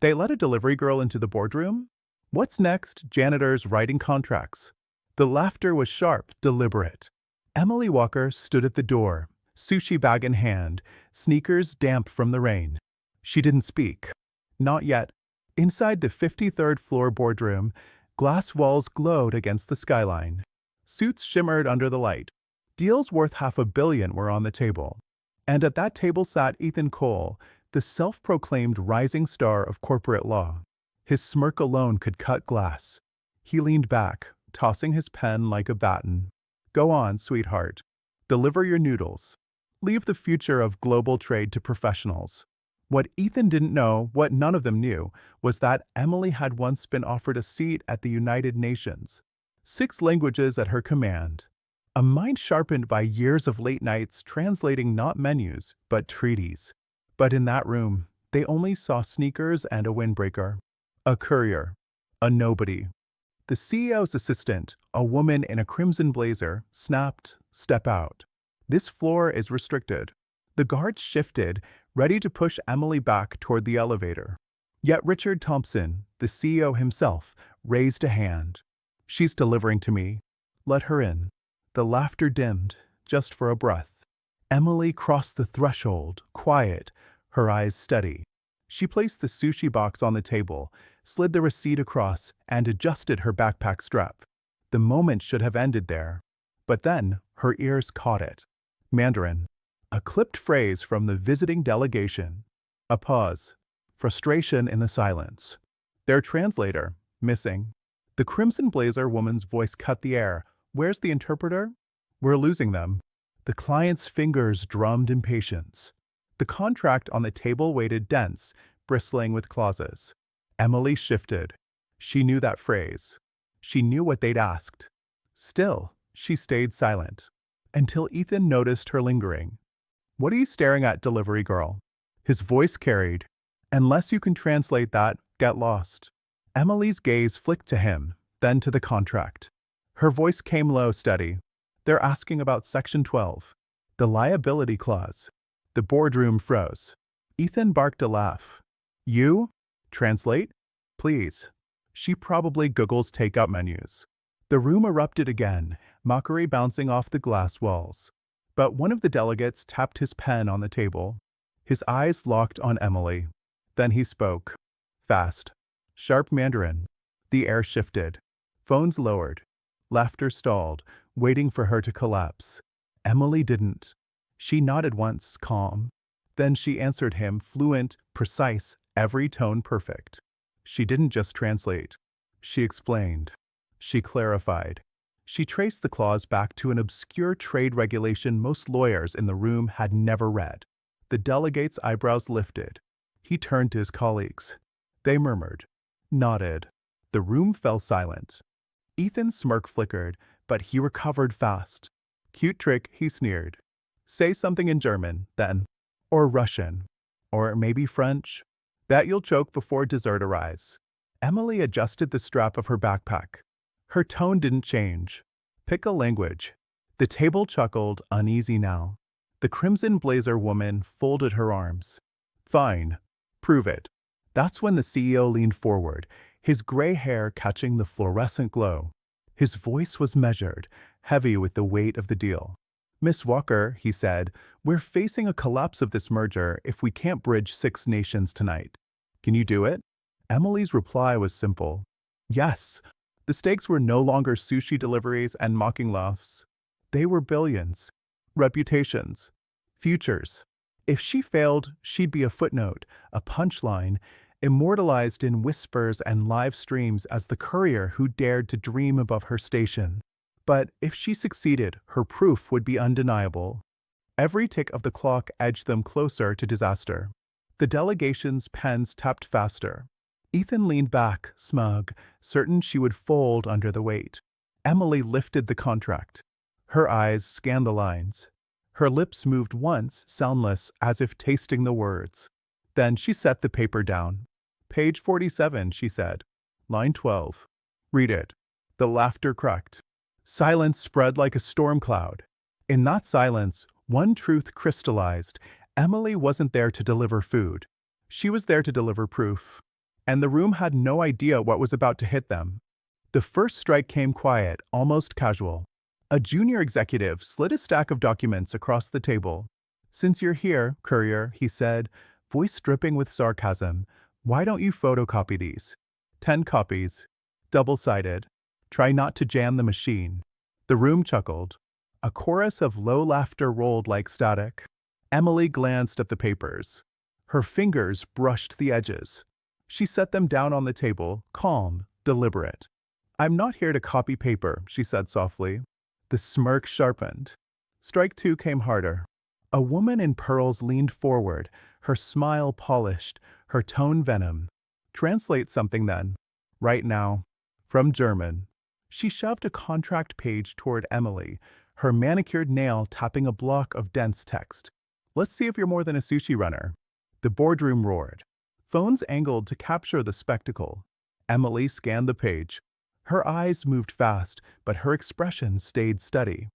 They let a delivery girl into the boardroom? What's next? Janitors writing contracts. The laughter was sharp, deliberate. Emily Walker stood at the door, sushi bag in hand, sneakers damp from the rain. She didn't speak. Not yet. Inside the 53rd floor boardroom, glass walls glowed against the skyline. Suits shimmered under the light. Deals worth $500 million were on the table. And at that table sat Ethan Cole, the self-proclaimed rising star of corporate law. His smirk alone could cut glass. He leaned back, tossing his pen like a baton. Go on, sweetheart. Deliver your noodles. Leave the future of global trade to professionals. What Ethan didn't know, what none of them knew, was that Emily had once been offered a seat at the United Nations. 6 languages at her command. A mind sharpened by years of late nights translating not menus, but treaties. But in that room, they only saw sneakers and a windbreaker. A courier. A nobody. The CEO's assistant, a woman in a crimson blazer, snapped, "Step out. This floor is restricted." The guards shifted, ready to push Emily back toward the elevator. Yet Richard Thompson, the CEO himself, raised a hand. "She's delivering to me. Let her in." The laughter dimmed, just for a breath. Emily crossed the threshold, quiet, her eyes steady. She placed the sushi box on the table, slid the receipt across, and adjusted her backpack strap. The moment should have ended there. But then, her ears caught it. Mandarin. A clipped phrase from the visiting delegation. A pause. Frustration in the silence. Their translator, missing. The crimson blazer woman's voice cut the air. "Where's the interpreter?" "We're losing them." The client's fingers drummed impatience. The contract on the table weighted dense, bristling with clauses. Emily shifted. She knew that phrase. She knew what they'd asked. Still, she stayed silent. Until Ethan noticed her lingering. "What are you staring at, delivery girl?" His voice carried. "Unless you can translate that, get lost." Emily's gaze flicked to him, then to the contract. Her voice came low, steady. "They're asking about Section 12. The liability clause." The boardroom froze. Ethan barked a laugh. "You? Translate? Please." She probably Googles takeout menus. The room erupted again, mockery bouncing off the glass walls. But one of the delegates tapped his pen on the table. His eyes locked on Emily. Then he spoke. Fast. Sharp Mandarin. The air shifted. Phones lowered. Laughter stalled, waiting for her to collapse. Emily didn't. She nodded once, calm. Then she answered him, fluent, precise, every tone perfect. She didn't just translate. She explained. She clarified. She traced the clause back to an obscure trade regulation most lawyers in the room had never read. The delegate's eyebrows lifted. He turned to his colleagues. They murmured, nodded. The room fell silent. Ethan's smirk flickered, but he recovered fast. Cute trick, he sneered. Say something in German, then. Or Russian. Or maybe French. Bet you'll choke before dessert arrives. Emily adjusted the strap of her backpack. Her tone didn't change. Pick a language. The table chuckled, uneasy now. The crimson blazer woman folded her arms. Fine. Prove it. That's when the CEO leaned forward, his gray hair catching the fluorescent glow. His voice was measured, heavy with the weight of the deal. Miss Walker, he said, we're facing a collapse of this merger if we can't bridge 6 nations tonight. Can you do it? Emily's reply was simple. Yes. The stakes were no longer sushi deliveries and mocking laughs. They were billions. Reputations. Futures. If she failed, she'd be a footnote, a punchline, immortalized in whispers and live streams as the courier who dared to dream above her station. But if she succeeded, her proof would be undeniable. Every tick of the clock edged them closer to disaster. The delegation's pens tapped faster. Ethan leaned back, smug, certain she would fold under the weight. Emily lifted the contract. Her eyes scanned the lines. Her lips moved once, soundless, as if tasting the words. Then she set the paper down. Page 47, she said. Line 12. Read it. The laughter cracked. Silence spread like a storm cloud. In that silence, one truth crystallized. Emily wasn't there to deliver food. She was there to deliver proof. and the room had no idea what was about to hit them. The first strike came quiet, almost casual. A junior executive slid a stack of documents across the table. "Since you're here, courier," he said, voice dripping with sarcasm, "why don't you photocopy these? 10 copies. Double-sided. Try not to jam the machine." The room chuckled. A chorus of low laughter rolled like static. Emily glanced at the papers. Her fingers brushed the edges. She set them down on the table, calm, deliberate. "I'm not here to copy paper," she said softly. The smirk sharpened. Strike two came harder. A woman in pearls leaned forward, her smile polished, her tone venom. "Translate something then. Right now." From German. She shoved a contract page toward Emily, her manicured nail tapping a block of dense text. "Let's see if you're more than a sushi runner." The boardroom roared. Phones angled to capture the spectacle. Emily scanned the page. Her eyes moved fast, but her expression stayed steady.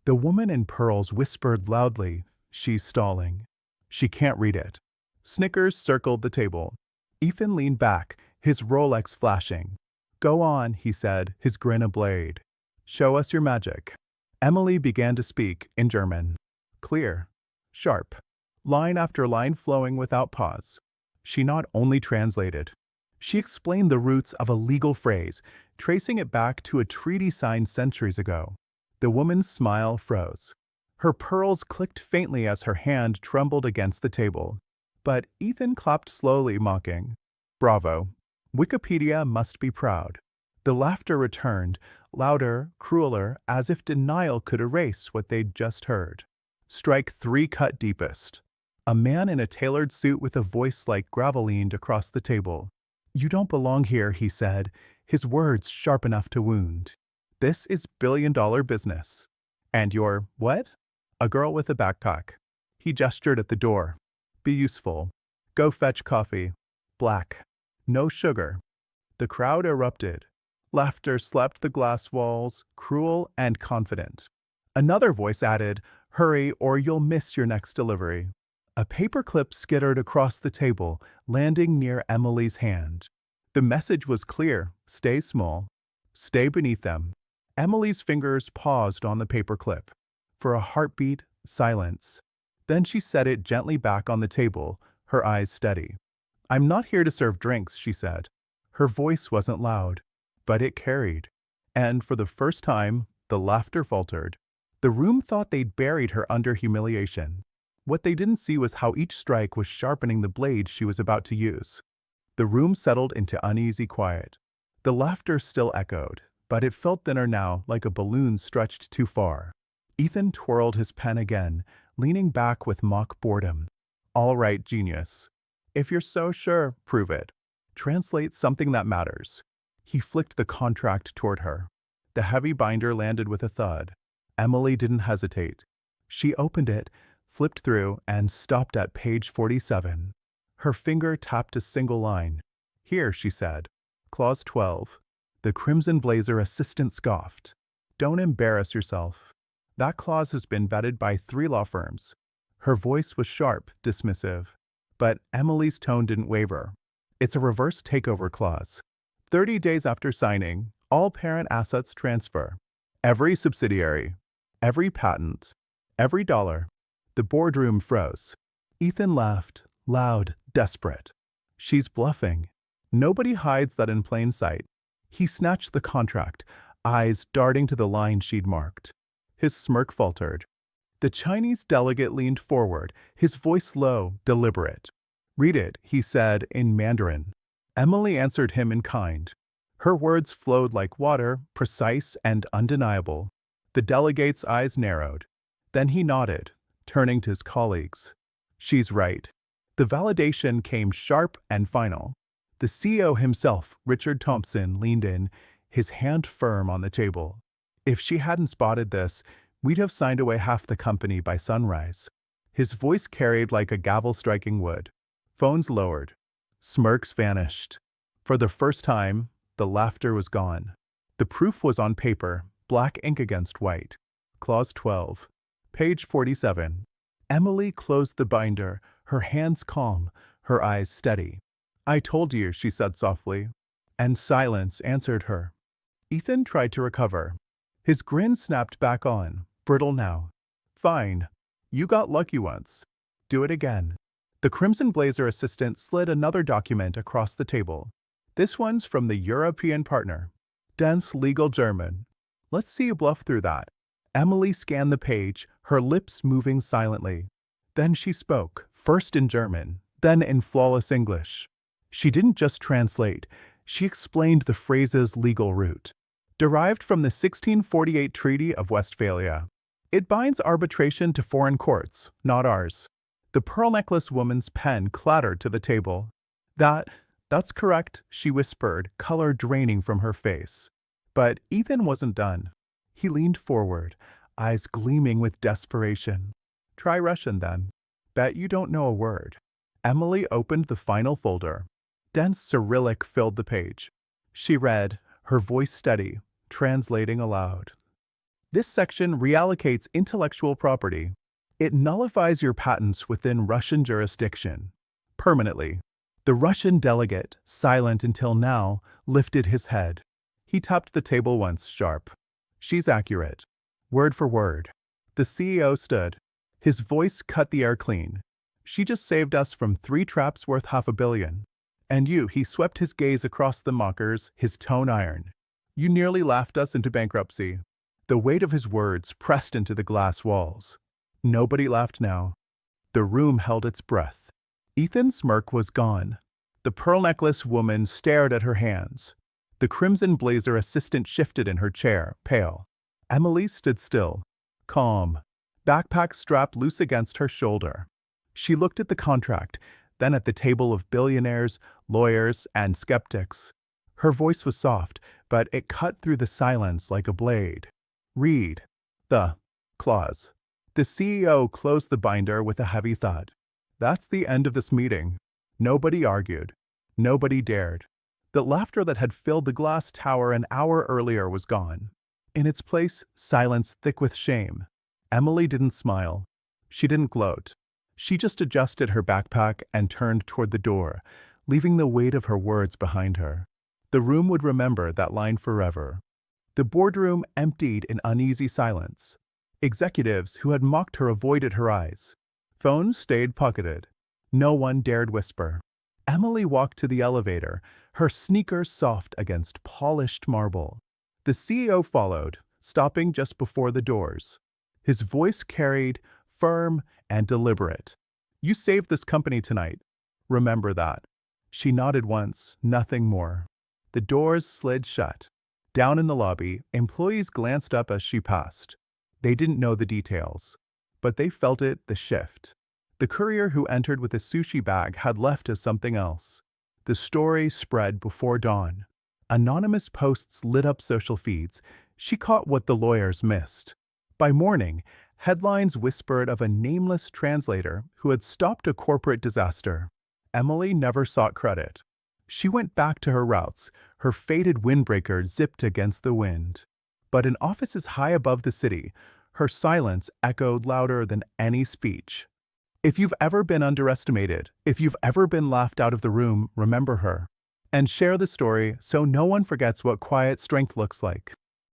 The woman in pearls whispered loudly, "She's stalling. She can't read it." Snickers circled the table. Ethan leaned back, his Rolex flashing. "Go on," he said, his grin a blade. "Show us your magic." Emily began to speak in German. Clear. Sharp. Line after line flowing without pause. She not only translated. She explained the roots of a legal phrase, tracing it back to a treaty signed centuries ago. The woman's smile froze. Her pearls clicked faintly as her hand trembled against the table. But Ethan clapped slowly, mocking. "Bravo. Wikipedia must be proud." The laughter returned, louder, crueler, as if denial could erase what they'd just heard. Strike three cut deepest. A man in a tailored suit with a voice like gravel leaned across the table. "You don't belong here," he said, his words sharp enough to wound. "This is billion-dollar business." "And you're what?" "A girl with a backpack." He gestured at the door. "Be useful. Go fetch coffee. Black. No sugar." The crowd erupted. Laughter slapped the glass walls, cruel and confident. Another voice added, "Hurry or you'll miss your next delivery." A paperclip skittered across the table, landing near Emily's hand. The message was clear: stay small. Stay beneath them. Emily's fingers paused on the paperclip. For a heartbeat, silence. Then she set it gently back on the table, her eyes steady. "I'm not here to serve drinks," she said. Her voice wasn't loud, but it carried. And for the first time, the laughter faltered. The room thought they'd buried her under humiliation. What they didn't see was how each strike was sharpening the blade she was about to use. The room settled into uneasy quiet. The laughter still echoed, but it felt thinner now, like a balloon stretched too far. Ethan twirled his pen again, leaning back with mock boredom. "All right, genius. If you're so sure, prove it. Translate something that matters." He flicked the contract toward her. The heavy binder landed with a thud. Emily didn't hesitate. She opened it, flipped through, and stopped at page 47. Her finger tapped a single line. "Here," she said. "Clause 12. The Crimson Blazer assistant scoffed. Don't embarrass yourself. That clause has been vetted by 3 law firms." Her voice was sharp, dismissive. But Emily's tone didn't waver. "It's a reverse takeover clause. 30 days after signing, all parent assets transfer. Every subsidiary. Every patent. Every dollar." The boardroom froze. Ethan laughed, loud, desperate. "She's bluffing. Nobody hides that in plain sight." He snatched the contract, eyes darting to the line she'd marked. His smirk faltered. The Chinese delegate leaned forward, his voice low, deliberate. "Read it," he said in Mandarin. Emily answered him in kind. Her words flowed like water, precise and undeniable. The delegate's eyes narrowed. Then he nodded, turning to his colleagues. "She's right." The validation came sharp and final. The CEO himself, Richard Thompson, leaned in, his hand firm on the table. "If she hadn't spotted this, we'd have signed away half the company by sunrise." His voice carried like a gavel striking wood. Phones lowered. Smirks vanished. For the first time, the laughter was gone. The proof was on paper, black ink against white. Clause 12. Page 47. Emily closed the binder, her hands calm, her eyes steady. I told you, she said softly. And silence answered her. Ethan tried to recover. His grin snapped back on, brittle now. Fine. You got lucky once. Do it again. The Crimson Blazer assistant slid another document across the table. This one's from the European partner. Dense legal German. Let's see you bluff through that. Emily scanned the page, her lips moving silently. Then she spoke, first in German, then in flawless English. She didn't just translate, she explained the phrase's legal root. Derived from the 1648 Treaty of Westphalia. It binds arbitration to foreign courts, not ours. The pearl necklace woman's pen clattered to the table. That's correct, she whispered, color draining from her face. But Ethan wasn't done. He leaned forward, eyes gleaming with desperation. Try Russian, then. Bet you don't know a word. Emily opened the final folder. Dense Cyrillic filled the page. She read, her voice steady, translating aloud. This section reallocates intellectual property. It nullifies your patents within Russian jurisdiction. Permanently. The Russian delegate, silent until now, lifted his head. He tapped the table once sharp. She's accurate. Word for word. The CEO stood. His voice cut the air clean. She just saved us from 3 traps worth $500 million. And you, he swept his gaze across the mockers, his tone iron. You nearly laughed us into bankruptcy. The weight of his words pressed into the glass walls. Nobody laughed now. The room held its breath. Ethan's smirk was gone. The pearl necklace woman stared at her hands. The Crimson Blazer assistant shifted in her chair, pale. Emily stood still, calm, backpack strapped loose against her shoulder. She looked at the contract, then at the table of billionaires, lawyers, and skeptics. Her voice was soft, but it cut through the silence like a blade. Read. The clause. The CEO closed the binder with a heavy thud. That's the end of this meeting. Nobody argued. Nobody dared. The laughter that had filled the glass tower an hour earlier was gone. In its place, silence thick with shame. Emily didn't smile. She didn't gloat. She just adjusted her backpack and turned toward the door, leaving the weight of her words behind her. The room would remember that line forever. The boardroom emptied in uneasy silence. Executives who had mocked her avoided her eyes. Phones stayed pocketed. No one dared whisper. Emily walked to the elevator, her sneakers soft against polished marble. The CEO followed, stopping just before the doors. His voice carried, firm and deliberate. You saved this company tonight. Remember that. She nodded once, nothing more. The doors slid shut. Down in the lobby, employees glanced up as she passed. They didn't know the details, but they felt it, the shift. The courier who entered with a sushi bag had left as something else. The story spread before dawn. Anonymous posts lit up social feeds. She caught what the lawyers missed. By morning, headlines whispered of a nameless translator who had stopped a corporate disaster. Emily never sought credit. She went back to her routes, her faded windbreaker zipped against the wind. But in offices high above the city, her silence echoed louder than any speech. If you've ever been underestimated, if you've ever been laughed out of the room, remember her. And share the story so no one forgets what quiet strength looks like.